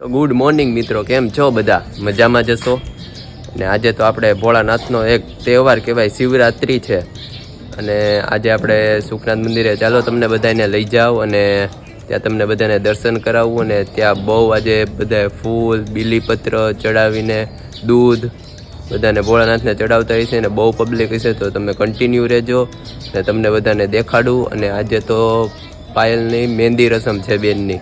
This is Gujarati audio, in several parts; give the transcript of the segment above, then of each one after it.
ગુડ મોર્નિંગ મિત્રો, કેમ છો બધા? મજામાં જશો અને આજે તો આપણે ભોળાનાથનો એક તહેવાર કહેવાય, શિવરાત્રિ છે. અને આજે આપણે સુખનાથ મંદિરે ચાલો તમને બધાને લઈ જાઓ અને ત્યાં તમને બધાને દર્શન કરાવવું. અને ત્યાં બહુ આજે બધાએ ફૂલ બીલીપત્ર ચડાવીને દૂધ બધાને ભોળાનાથને ચડાવતા હશે અને બહુ પબ્લિક હશે, તો તમે કન્ટિન્યુ રહેજો અને તમને બધાને દેખાડું. અને આજે તો પાયલની મહેંદી રસમ છે બેનની,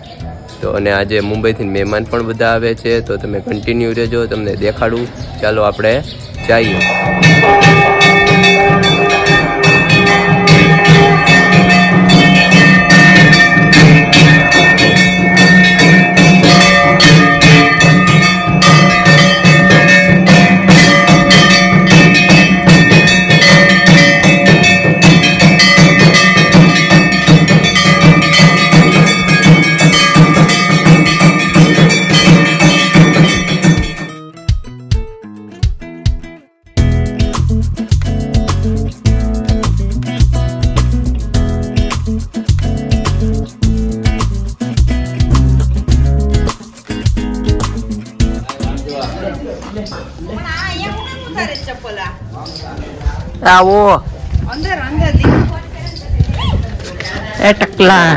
તો અને આજે મુંબઈથી મહેમાન પણ બધા આવે છે, તો તમે કન્ટિન્યુ રહેજો, તમને દેખાડું. ચાલો આપણે જઈએ. આવો અંદર અંદર એ ટકલા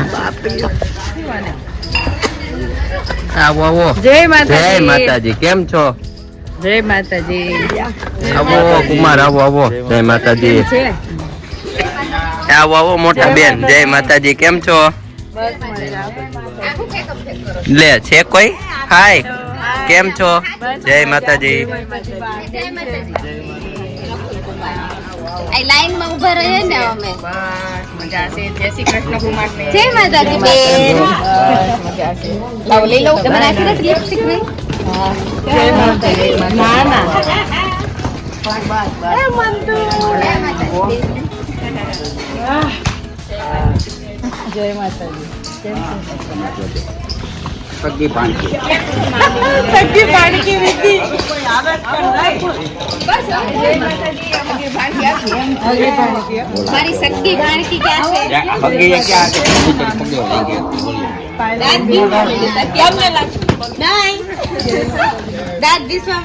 આવો આવો. જય માતાજી, કેમ છો? જય માતાજી. આવો કુમાર, આવો આવો. જય માતાજી. આવો આવો મોટા બેન. જય માતાજી, કેમ છો? લે છે કોઈ? હાય, કેમ છો? જય માતાજી. લાઈન માં ઉભા રહીએ ને અમે. મજા છે. જય શ્રી કૃષ્ણ કુમાર ને. જય માતાજી બેન. લાવ લઈ લો. તમારે આખી રાત લિપસ્ટિક નહીં? જય માતાજી. ના ના એ મંતુ. જય માતાજી. જય માતાજી. સગી પાણી સગી પાણી વિધિ. મારી સગી ભાણકી ક્યાં છે? દાંત દિસવા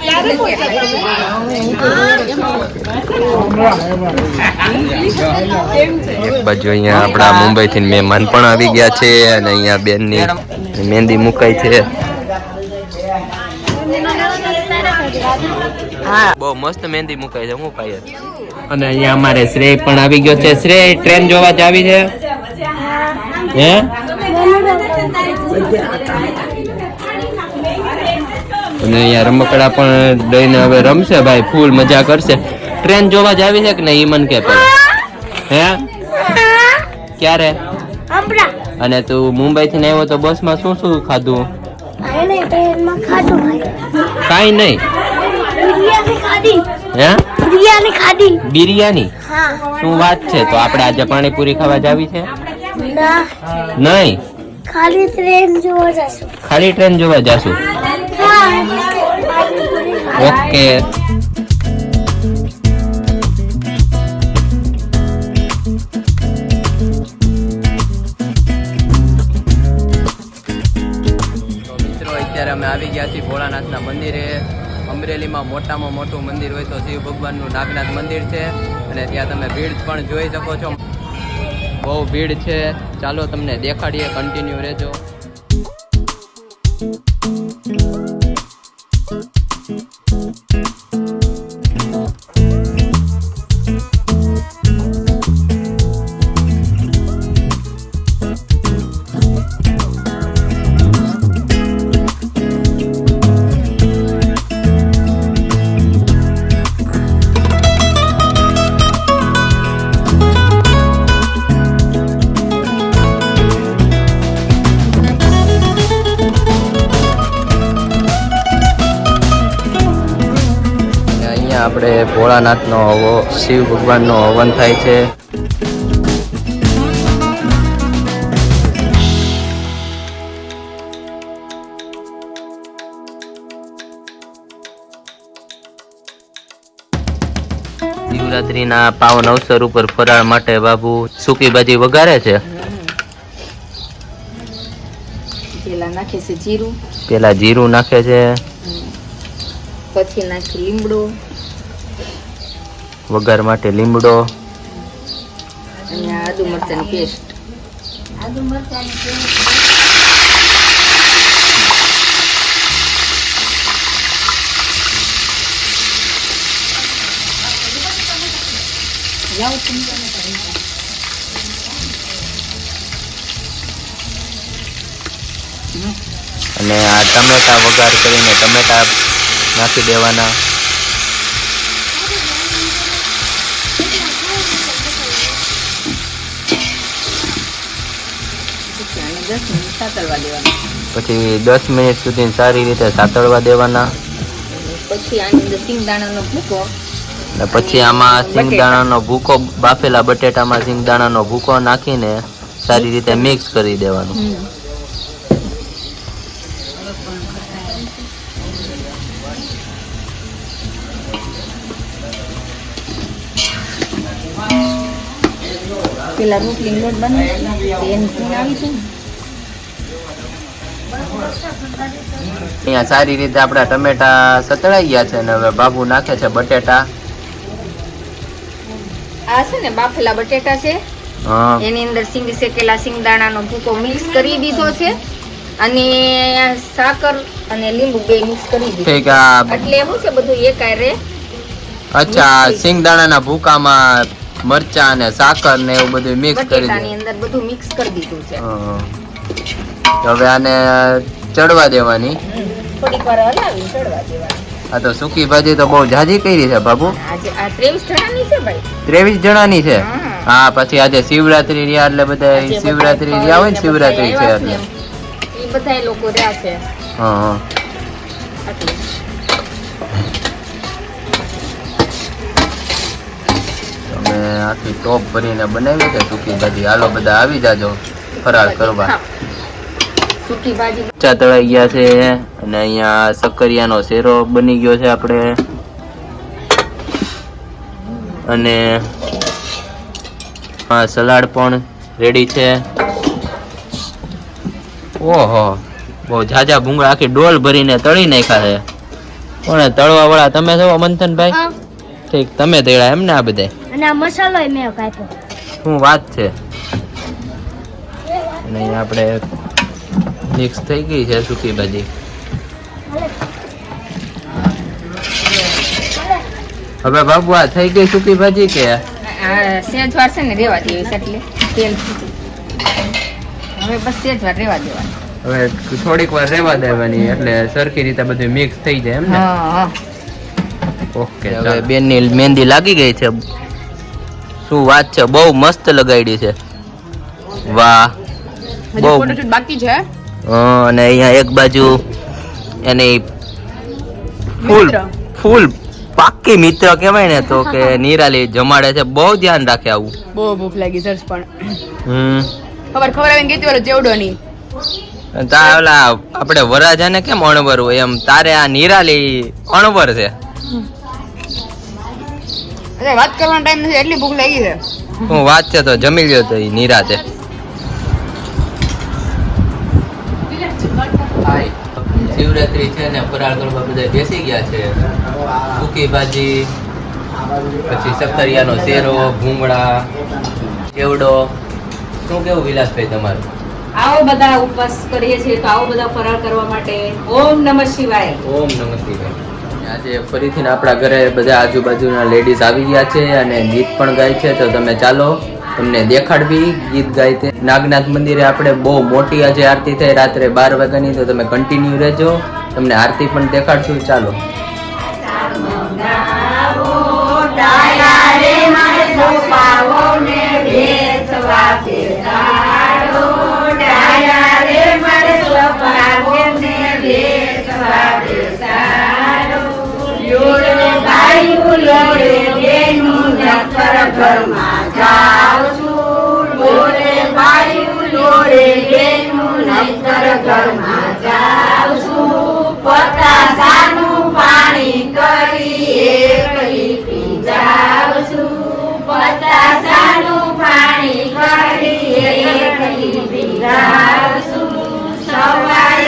બાજુ અહીંયા આપણા મુંબઈ થી મહેમાન પણ આવી ગયા છે અને અહીંયા બેનની મહેંદી મુકાઈ છે. બહુ મસ્ત મહેંદી મુકાઈ છે. હું પાય અને અહીંયા અમારે શ્રેય પણ આવી ગયો છે. શ્રેય, ટ્રેન જોવા જ આવી છે હે? અને અહીંયા રમકડા પણ લઈને હવે રમશે ભાઈ, ફૂલ મજા કરશે. ટ્રેન જોવા જ આવી છે કે નહીં? ઈ મન કે હે ક્યારે? અને તું મુંબઈ થી આવ્યો તો બસ માં શું શું ખાધું? કાઈ નહીં. હે બિરયાની? શું વાત છે? તો આપણે આજે પાણીપુરી ખાવા જાવી છે? નહીં, ખાલી ટ્રેન જોવા જાશું. ઓકે. અત્યારે અમે આવી ગયા છીએ ભોળાનાથના મંદિરે. અમરેલીમાં મોટામાં મોટું મંદિર હોય તો શિવ ભગવાનનું નાગનાથ મંદિર છે અને ત્યાં તમે ભીડ પણ જોઈ શકો છો. બહુ ભીડ છે. ચાલો તમને દેખાડીએ, કન્ટિન્યુ રહેજો. આપણે ભોળાનાથનો શિવ ભગવાનનો હવન થાય છે. શિવરાત્રીના પાવન અવસર ઉપર ફરાળ માટે બાબુ સૂકી ભાજી વઘારે છે. પેલા નાખે છે જીરું, પેલા જીરું નાખે છે, પછી નાખી લીમડો વઘાર માટે લીમડો, અને આદુ મરચાંની પેસ્ટ. અને આ ટમેટા વઘાર કરીને ટમેટા નાખી દેવાના. પછી 10 મિનિટ સુધી સારી રીતે સાતળવા દેવાના. પછી આની અંદર સિંગદાણાનો ભૂકો, અને પછી આમાં સિંગદાણાનો ભૂકો, બાફેલા બટેટામાં સિંગદાણાનો ભૂકો નાખીને સારી રીતે મિક્સ કરી દેવાનું. પેલા રોટલી લોટ બનાવી એની ખૂણ આવી છે ને. અહીંયા સારી રીતે આપણા ટમેટા સતળાઈ ગયા છે, અને હવે બાબુ નાખે છે બટેટા. આ છે ને બાફેલા બટેટા છે, હા, એની અંદર શેકેલા સિંગદાણાનો ભૂકો મિક્સ કરી દીધો છે, અને સાકર અને લીંબુ બે મિક્સ કરી દીધું. ઠીક. આ એટલે શું છે બધું એકારે. અચ્છા, સિંગદાણાના ભૂકામાં મરચા અને સાકર ને એવું બધું મિક્સ કરી બટેટાની અંદર બધું મિક્સ કરી દીધું છે. તો હવે આને ચડવા દેવાની. થોડીક વાર હલાવી ચડવા દેવાની. આ તો સૂકી ભાજી તો બહુ જાજી કરી છે બાબુ. આજે આ 23 જણાની છે ભાઈ. 23 જણાની છે. હા. હા, પછી આજે શિવરાત્રી રહ્યા એટલે બધા શિવરાત્રી રહ્યા હોય ને, શિવરાત્રી છે એટલે એ બધા લોકો રહ્યા છે. હા હા. એટલે તમે આખી ટોપ ભરીને બનાવી છે સૂકી ભાજી. હાલો બધા આવી જાજો ફરાળ કરવા. સૂકી ભાજી ચા તળાઈ ગયા છે, અને અહીંયા સક્કરિયાનો શેરો બની ગયો છે આપણે, અને હા સલાડ પણ રેડી છે. ઓહો, બહુ ઝાઝા ભૂંગળા આખી ડોલ ભરીને તળી નાખ્યા છે. કોણે તળવા વાળા? તમે છો મંથનભાઈ? ઠીક, તમે તળ્યા એમ ને આ બધા? અને આ મસાલો મેં કાપ્યો. શું વાત છે. અને અહીંયા આપણે મિક્સ થઈ ગઈ છે સૂકી ભાજી. હવે બાબુ આ થઈ ગઈ સૂકી ભાજી કે આ સેજવાર છે ને રેવા દેવી છે, એટલે તેલ હવે બસ સેજવાર રેવા દેવાની. હવે થોડીક વાર રહેવા દેવાની, એટલે સરખી રીતે બધું મિક્સ થઈ જાય એમ ને? હા. ઓકે. હવે બેનની મહેંદી લાગી ગઈ છે. શું વાત છે, બહુ મસ્ત લગાડી છે. વાહ, બહુ. ફોટોશૂટ બાકી છે. અને અહીંયા એક બાજુ એની ફૂલ પાક્કી મિત્ર કહેવાય ને, તો કે નિરાલી જમાડે છે. બહુ ધ્યાન રાખે આવું. બહુ ભૂખ લાગી સર પણ ખબર આવીને ગઈ વાળો જેવડો નહીં. તા ઓલા આપણે વરાજાને કેમ અણવર હોય એમ, તારે આ નિરાલી અણવર છે. અરે વાત કરવાનો ટાઈમ નથી, એટલી ભૂખ લાગી છે. હું વાત છે તો જમી લ્યો તો ઈ નિરાતે. શિવરાત્રી છે ને, ફરાળ કરવા બધા બેસી ગયા છે. સૂકી ભાજી, પછી સક્કરિયાનો શેરો, ભૂંગળા, ચેવડો. શું કેવું વિલાસભાઈ તમારું? આવો બધા ઉપવાસ કરીએ છીએ, તો આવો બધા ફરાળ કરવા માટે. ઓમ નમઃ શિવાય. ઓમ નમઃ શિવાય. આજે ફરીથી આપણા ઘરે બધા આજુબાજુના લેડીઝ આવી ગયા છે, અને ગીત પણ ગાય છે. તો તમે ચાલો તમને દેખાડવી ગીત ગાય તે. નાગનાથ મંદિરે આપણે બહુ મોટી આજે આરતી થઈ રાત્રે 12 વાગ્યાની, તો તમે કન્ટિન્યુ રહેજો, તમને આરતી પણ દેખાડશું. ચાલો. સવારે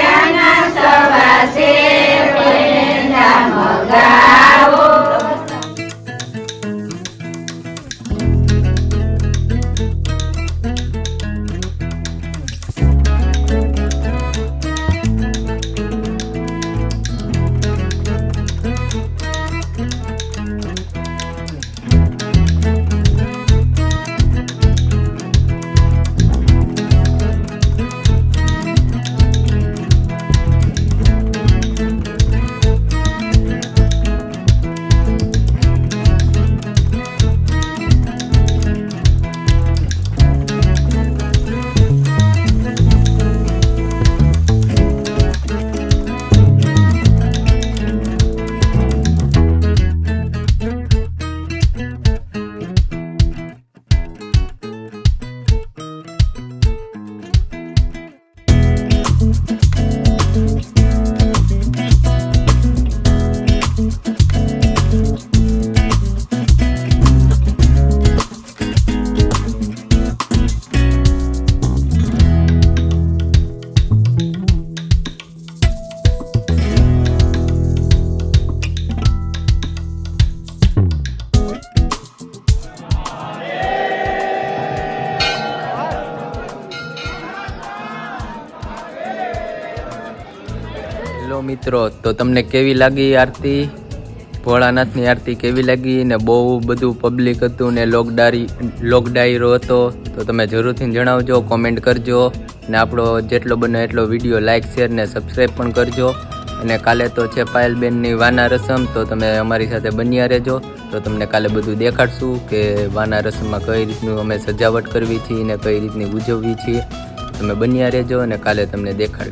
હેલો મિત્રો, તો તમને કેવી લાગી આરતી? ભોળાનાથની આરતી કેવી લાગી? ને બહુ બધું પબ્લિક હતું ને લોક ડાયરો હતો, તો તમે જરૂરથી જણાવજો, કોમેન્ટ કરજો ને આપણો જેટલો બને એટલો વિડીયો લાઇક શેર ને સબસ્ક્રાઈબ પણ કરજો. અને કાલે તો છે પાયલબેનની વાના રસમ, તો તમે અમારી સાથે બન્યા રહેજો. તો તમને કાલે બધું દેખાડશું કે વાના રસમમાં કઈ રીતનું અમે સજાવટ કરવી છીએ ને કઈ રીતની ઉજવવી છીએ. તમે બન્યા રહેજો અને કાલે તમને દેખાડવી.